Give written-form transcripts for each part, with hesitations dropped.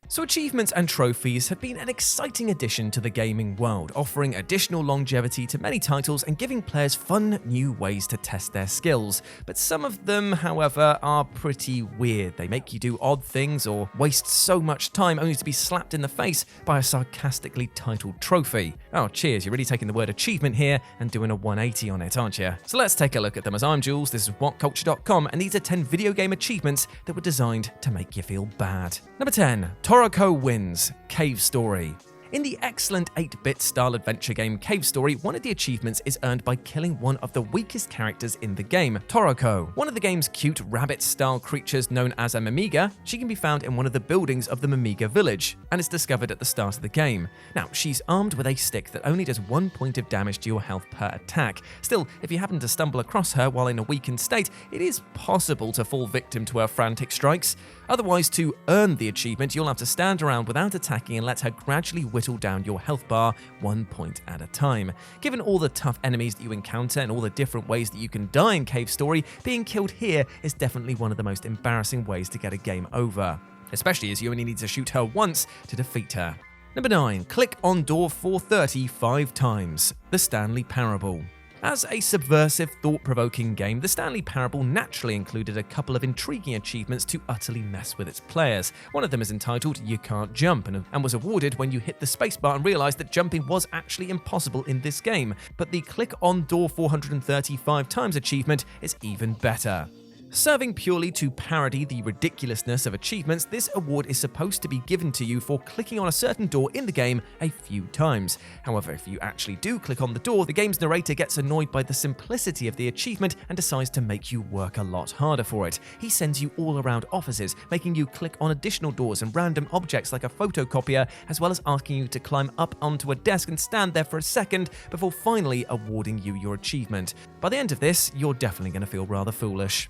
So achievements and trophies have been an exciting addition to the gaming world, offering additional longevity to many titles and giving players fun new ways to test their skills. But some of them, however, are pretty weird. They make you do odd things or waste so much time only to be slapped in the face by a sarcastically titled trophy. Oh, cheers, you're really taking the word achievement here and doing a 180 on it, aren't you? So let's take a look at them. As I'm Jules, this is WhatCulture.com, and these are 10 video game achievements that were designed to make you feel bad. Number 10. Toroko wins. Cave Story. In the excellent 8-bit style adventure game Cave Story, one of the achievements is earned by killing one of the weakest characters in the game, Toroko. One of the game's cute rabbit-style creatures known as a Mimiga, she can be found in one of the buildings of the Mimiga village, and is discovered at the start of the game. Now, she's armed with a stick that only does 1 point of damage to your health per attack. Still, if you happen to stumble across her while in a weakened state, it is possible to fall victim to her frantic strikes. Otherwise, to earn the achievement, you'll have to stand around without attacking and let her gradually whittle down your health bar 1 point at a time. Given all the tough enemies that you encounter and all the different ways that you can die in Cave Story, being killed here is definitely one of the most embarrassing ways to get a game over, especially as you only need to shoot her once to defeat her. Number 9. Click on door 430 5 times. The Stanley Parable. As a subversive, thought-provoking game, the Stanley Parable naturally included a couple of intriguing achievements to utterly mess with its players. One of them is entitled You Can't Jump and was awarded when you hit the spacebar and realized that jumping was actually impossible in this game. But the Click on Door 435 times achievement is even better. Serving purely to parody the ridiculousness of achievements, this award is supposed to be given to you for clicking on a certain door in the game a few times. However, if you actually do click on the door, the game's narrator gets annoyed by the simplicity of the achievement and decides to make you work a lot harder for it. He sends you all around offices, making you click on additional doors and random objects like a photocopier, as well as asking you to climb up onto a desk and stand there for a second before finally awarding you your achievement. By the end of this, you're definitely going to feel rather foolish.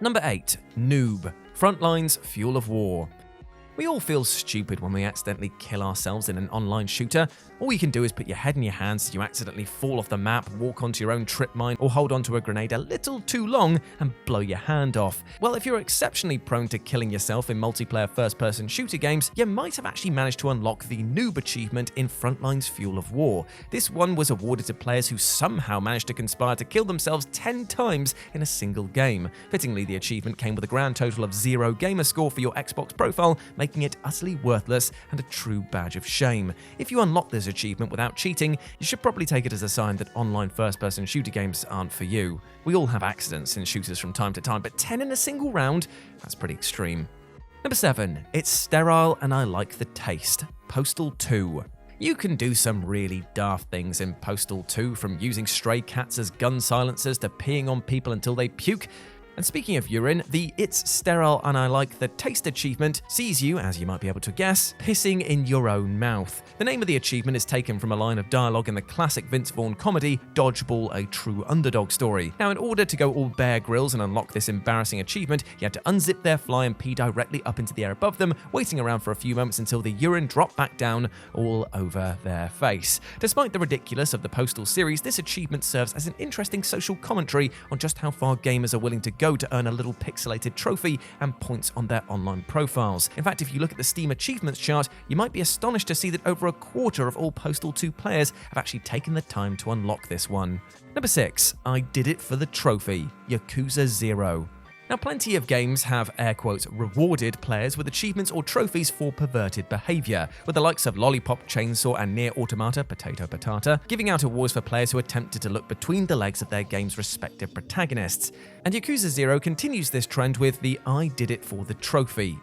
Number 8. Noob. Frontlines, Fuel of War. We all feel stupid when we accidentally kill ourselves in an online shooter. All you can do is put your head in your hands as you accidentally fall off the map, walk onto your own trip mine, or hold onto a grenade a little too long and blow your hand off. Well, if you're exceptionally prone to killing yourself in multiplayer first-person shooter games, you might have actually managed to unlock the Noob achievement in Frontlines Fuel of War. This one was awarded to players who somehow managed to conspire to kill themselves 10 times in a single game. Fittingly, the achievement came with a grand total of 0 gamer score for your Xbox profile, making it utterly worthless and a true badge of shame. If you unlock this achievement without cheating, you should probably take it as a sign that online first-person shooter games aren't for you. We all have accidents in shooters from time to time, but 10 in a single round? That's pretty extreme. Number 7. It's sterile and I like the taste. Postal 2. You can do some really daft things in Postal 2, from using stray cats as gun silencers to peeing on people until they puke. And speaking of urine, the It's Sterile and I Like the Taste achievement sees you, as you might be able to guess, pissing in your own mouth. The name of the achievement is taken from a line of dialogue in the classic Vince Vaughn comedy, Dodgeball, a True Underdog Story. Now, in order to go all Bear Grylls and unlock this embarrassing achievement, you had to unzip their fly and pee directly up into the air above them, waiting around for a few moments until the urine dropped back down all over their face. Despite the ridiculous of the Postal series, this achievement serves as an interesting social commentary on just how far gamers are willing to go to earn a little pixelated trophy and points on their online profiles. In fact, if you look at the Steam achievements chart, you might be astonished to see that over a quarter of all Postal 2 players have actually taken the time to unlock this one. Number 6. I did it for the trophy. Yakuza 0. Now, plenty of games have, air quotes, rewarded players with achievements or trophies for perverted behavior, with the likes of Lollipop Chainsaw and Nier Automata, Potato Patata, giving out awards for players who attempted to look between the legs of their game's respective protagonists. And Yakuza 0 continues this trend with the I did it for the trophy.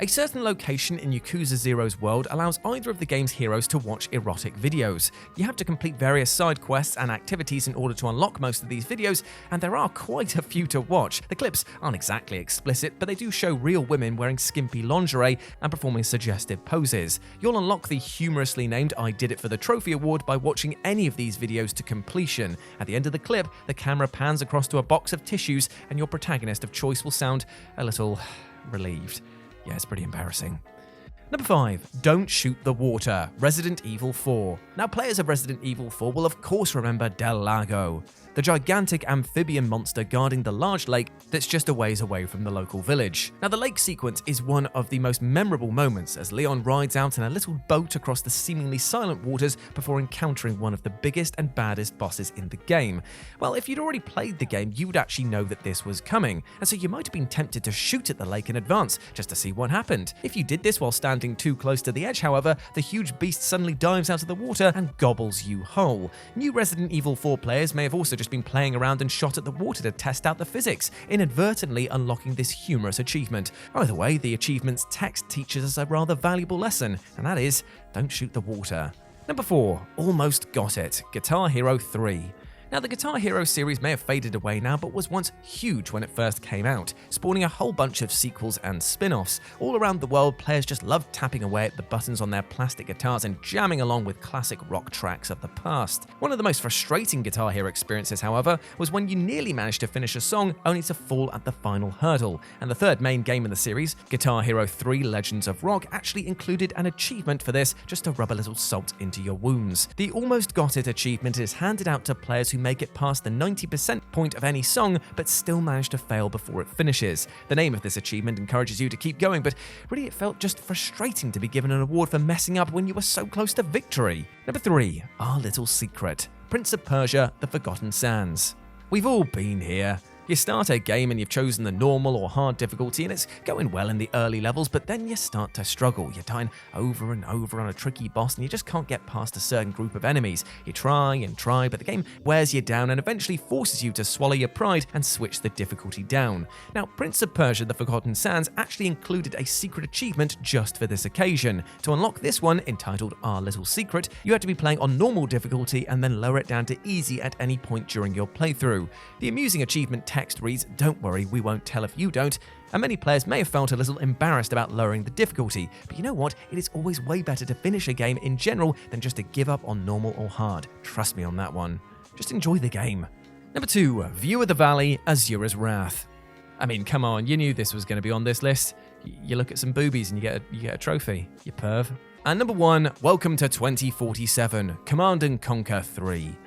A certain location in Yakuza 0's world allows either of the game's heroes to watch erotic videos. You have to complete various side quests and activities in order to unlock most of these videos, and there are quite a few to watch. The clips aren't exactly explicit, but they do show real women wearing skimpy lingerie and performing suggestive poses. You'll unlock the humorously named I Did It for the Trophy award by watching any of these videos to completion. At the end of the clip, the camera pans across to a box of tissues, and your protagonist of choice will sound a little relieved. Yeah, it's pretty embarrassing. Number 5. Don't Shoot the Water, Resident Evil 4. Now, players of Resident Evil 4 will of course remember Del Lago, the gigantic amphibian monster guarding the large lake that's just a ways away from the local village. Now, the lake sequence is one of the most memorable moments as Leon rides out in a little boat across the seemingly silent waters before encountering one of the biggest and baddest bosses in the game. Well, if you'd already played the game, you would actually know that this was coming, and so you might have been tempted to shoot at the lake in advance just to see what happened. If you did this while standing too close to the edge, however, the huge beast suddenly dives out of the water and gobbles you whole. New Resident Evil 4 players may have also just been playing around and shot at the water to test out the physics, inadvertently unlocking this humorous achievement. Either way, the achievement's text teaches us a rather valuable lesson, and that is, don't shoot the water. Number 4. Almost got it. Guitar Hero 3. Now, the Guitar Hero series may have faded away now, but was once huge when it first came out, spawning a whole bunch of sequels and spin-offs. All around the world, players just loved tapping away at the buttons on their plastic guitars and jamming along with classic rock tracks of the past. One of the most frustrating Guitar Hero experiences, however, was when you nearly managed to finish a song only to fall at the final hurdle. And the third main game in the series, Guitar Hero 3 Legends of Rock, actually included an achievement for this, just to rub a little salt into your wounds. The Almost Got It achievement is handed out to players who make it past the 90% point of any song, but still manage to fail before it finishes. The name of this achievement encourages you to keep going, but really it felt just frustrating to be given an award for messing up when you were so close to victory. Number 3. Our Little Secret. Prince of Persia, The Forgotten Sands. We've all been here. You start a game and you've chosen the normal or hard difficulty and it's going well in the early levels, but then you start to struggle. You're dying over and over on a tricky boss and you just can't get past a certain group of enemies. You try and try, but the game wears you down and eventually forces you to swallow your pride and switch the difficulty down. Now, Prince of Persia: The Forgotten Sands actually included a secret achievement just for this occasion. To unlock this one, entitled Our Little Secret, you had to be playing on normal difficulty and then lower it down to easy at any point during your playthrough. The amusing achievement text reads, "Don't worry, we won't tell if you don't," and many players may have felt a little embarrassed about lowering the difficulty, but you know what? It is always way better to finish a game in general than just to give up on normal or hard. Trust me on that one. Just enjoy the game. Number 2. View of the Valley, Asura's Wrath. I mean, come on, you knew this was going to be on this list. You look at some boobies and you get a trophy, you perv. And number 1, Welcome to 2047, Command & Conquer 3.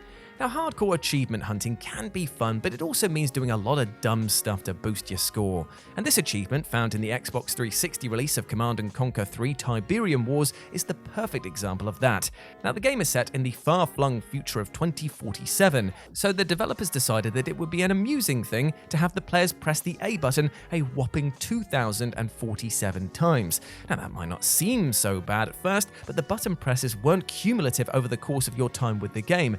Now, hardcore achievement hunting can be fun, but it also means doing a lot of dumb stuff to boost your score. And this achievement, found in the Xbox 360 release of Command & Conquer 3 Tiberium Wars, is the perfect example of that. Now, the game is set in the far-flung future of 2047, so the developers decided that it would be an amusing thing to have the players press the A button a whopping 2,047 times. Now, that might not seem so bad at first, but the button presses weren't cumulative over the course of your time with the game.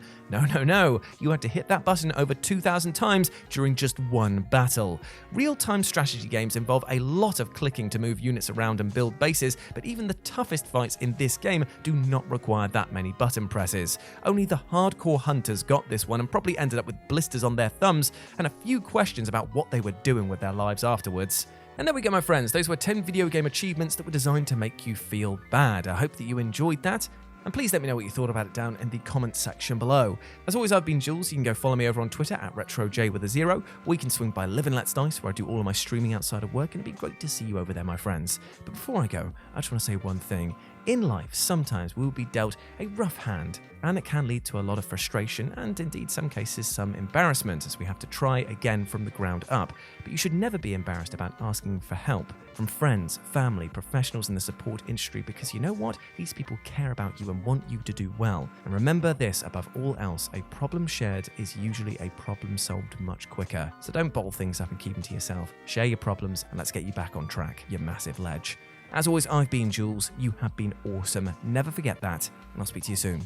No, you had to hit that button over 2,000 times during just one battle. Real-time strategy games involve a lot of clicking to move units around and build bases, but even the toughest fights in this game do not require that many button presses. Only the hardcore hunters got this one and probably ended up with blisters on their thumbs and a few questions about what they were doing with their lives afterwards. And there we go, my friends. Those were 10 video game achievements that were designed to make you feel bad. I hope that you enjoyed that. And please let me know what you thought about it down in the comments section below. As always, I've been Jules. You can go follow me over on Twitter at RetroJ0, or you can swing by Live and Let's Dice, where I do all of my streaming outside of work, and it'd be great to see you over there, my friends. But before I go, I just want to say one thing. In life, sometimes we will be dealt a rough hand, and it can lead to a lot of frustration and indeed some cases some embarrassment as we have to try again from the ground up. But you should never be embarrassed about asking for help from friends, family, professionals in the support industry, because you know what? These people care about you and want you to do well. And remember this, above all else, a problem shared is usually a problem solved much quicker. So don't bottle things up and keep them to yourself. Share your problems and let's get you back on track, you massive ledge. As always, I've been Jules. You have been awesome. Never forget that, and I'll speak to you soon.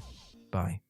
Bye.